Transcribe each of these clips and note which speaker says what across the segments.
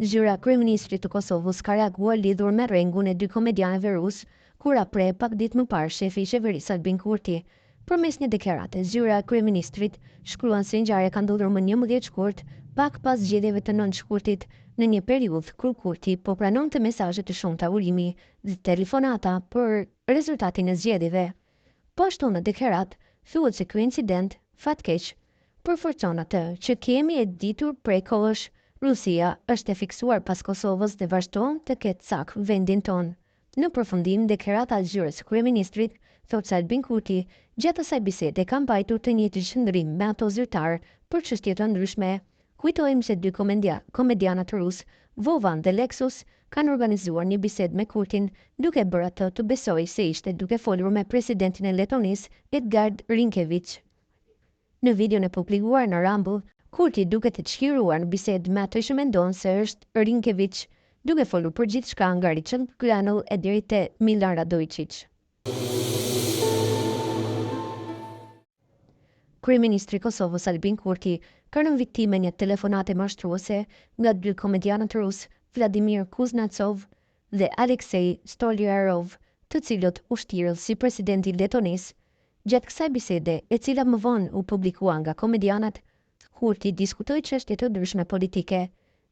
Speaker 1: Zyrta e kryeministrit të Kosovës ka reaguar lidhur me rrengun e dy komedianëve rus, kur pre pak ditë më parë shefi i qeverisë Albin Kurti. Përmes një deklarate, zyra e kryeministrit shkruan se ngjarja ka ndodhur më 11 shkurt, pak pas zgjedhjeve të 9 shkurtit, në një periudhë kur Kurti po pranonte mesazhe të shumta urimi dhe telefonata për rezultatin e zgjedhjeve. Po ashtu në deklarat, thuhet se ky incident fatkeq përforcon atë që kemi e ditur prej kohësh, Rusia është e fiksuar pas Kosovës dhe vazhdon të ketë sak vendin ton. Në përfundim, deklarata e zyrës së kryeministrit thotë se Albin Kurti gjatë asaj bisede ka mbajtur të njëjtin qëndrim me ato zyrtar për çështje të ndryshme. Kujtojmë se dy komedianët rus, Vovan dhe Lexus, kanë organizuar një bisedë me Kurtin, duke bërë atë të besojë se ishte duke folur me presidentin e Letonisë, Edgar Rinkevich. Në videon e publikuar në Rumble, Kurti duket të çliruar në bisedë me atë që mendon se është Rinkevich, duke folur për gjithçka nga Richard Granul e deri te Milan Radojčić. Kryeministri i Kosovës Albin Kurti ka rënë viktimë një telefonate mashtruese nga dy komedianët rus, Vladimir Kuznetsov dhe Aleksej Stolyarov, të cilët u shtirën si presidenti i Letonisë. Gjatë kësaj bisede, e cila më vonë u publikua nga komedianët, Kurti diskutoi çështje të ndryshme politike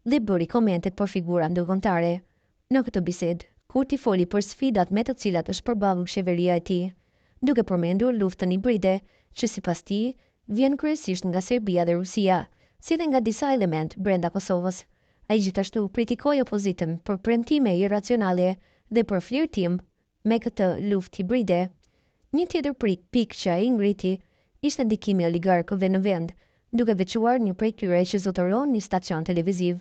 Speaker 1: dhe bëri komente për figura ndërkombëtare. Në këtë bisedë, Kurti foli për sfidat me të cilat është përballur qeveria e tij, duke përmendur luftën hibride, që sipas tij vjen kryesisht nga Serbia dhe Rusia, si dhe nga disa element brenda Kosovës. Ai gjithashtu kritikoi opozitën për premtime irracionale dhe për flirtim me këtë luftë hibride. Një tjetër pikë që ai ngriti ishte ndikimi i oligarkëve në vend, duke veçuar një prej tyre që zotëron një stacion televiziv.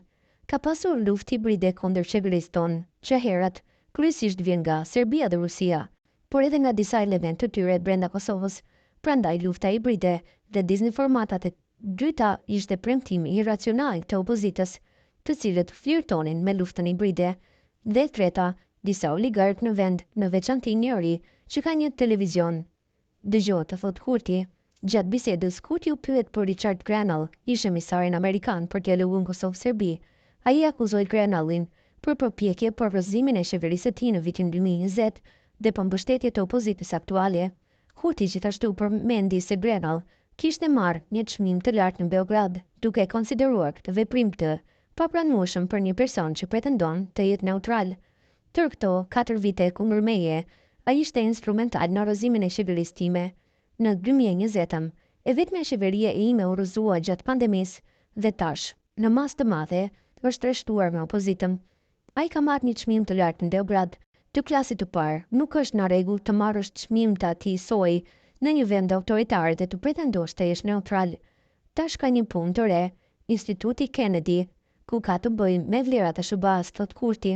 Speaker 1: Ka pasur luftë hibride kundër qeverisë tonë, që herat kryesisht vjen nga Serbia dhe Rusia, por edhe nga disa element të tyre brenda Kosovës. Prandaj lufta hibride dhe dezinformatat e dyta ishte premtimi irracional të opozitës, të cilët flirtonin me luftën hibride, dhe treta, disa oligarkë në vend, në veçanti njëri që ka një televizion. Dëgjoj, të thot Kurti. Gjatë bisedës, Kurti u pyet për Richard Granul, ish emisarin amerikan për dialogun Kosovë-Serbi. Ai akuzoi Granulin për përpjekje për rrëzimin e qeverisë së tij në vitin 2020 dhe për mbështetje të opozitës aktuale. Kurti gjithashtu përmendi se Granul kishte marrë një çmim të lartë në Beograd, duke e konsideruar këtë veprim të papranueshëm për një person që pretendon të jetë neutral. Tër këto 4 vite kundër meje, ai ishte instrumental në rrëzimin e qeverisë time. Në 2020, e vetmja qeveria e ime u rrëzua gjatë pandemisë dhe tash, në masë të madhe, është treshtuar me opozitën. Ai ka marrë një çmim të lartë në Beograd, të klasit të parë. Nuk është në rregull të marrësh çmim të atij soi në një vend autoritar dhe të pretendosh të jesh neutral. Tash ka një punë të re, Instituti Kennedy, ku ka të bëjë me vlerat e SBA-s, thot Kurti.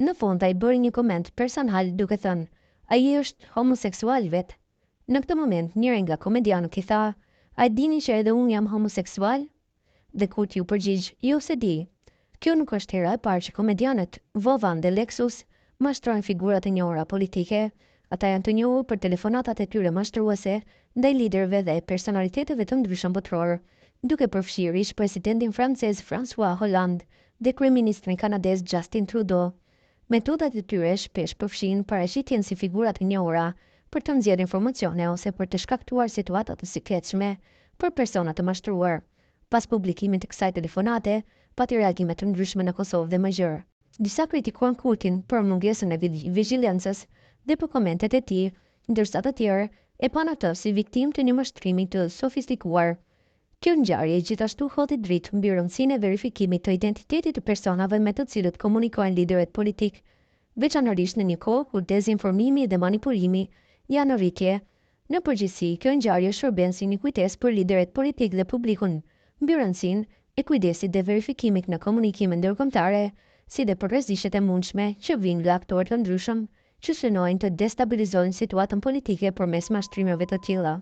Speaker 1: Në fund ai bëri një koment personal duke thënë: "Ai është homoseksual vetë." Në këtë moment, njëri nga komedianët i tha: "A dini që edhe unë jam homoseksual?" Dhe Kurti u përgjigj: "Jo se di." Kjo nuk është hera e parë që komedianët Vovan dhe Lexus mashtrojnë figurat e njohura politike. Ata janë të njohur për telefonatat e tyre mashtruese ndaj liderëve dhe personaliteteve të ndryshëm botror, duke përfshirë ish presidentin francez François Hollande dhe kryeministrin kanadez Justin Trudeau. Metodat e tyre shpesh përfshin paraqitjen si figurat e njohura për të nxjerrë informacione ose për të shkaktuar situata të sikletshme për persona të mashtruar. Pas publikimit të kësaj telefonate, pati reagime të ndryshme në Kosovë dhe më gjërë. Disa kritikuan Kurtin për mungesën e vigjilencës dhe për komentet e tij, ndërsa të tjerë e pan atë si viktimë të një mashtrimi të sofistikuar. Kjo ngjarje gjithashtu hodhi dritë mbi rëndësinë e verifikimit të identitetit të personave me të cilët komunikojnë liderët politik, veçanërisht në një kohë kur dezinformimi dhe manipulimi janë në rritje. Në përgjithësi, kjo ngjarje shërben si një kujtesë për liderët politik dhe publikun mbi rëndësinë e kujdesit dhe verifikimit në komunikime ndërkombëtare, si dhe për rrezikët e mundshme që vijnë nga aktorë të ndryshëm që synojnë të destabilizojnë situatën politike përmes mashtrimeve të tilla.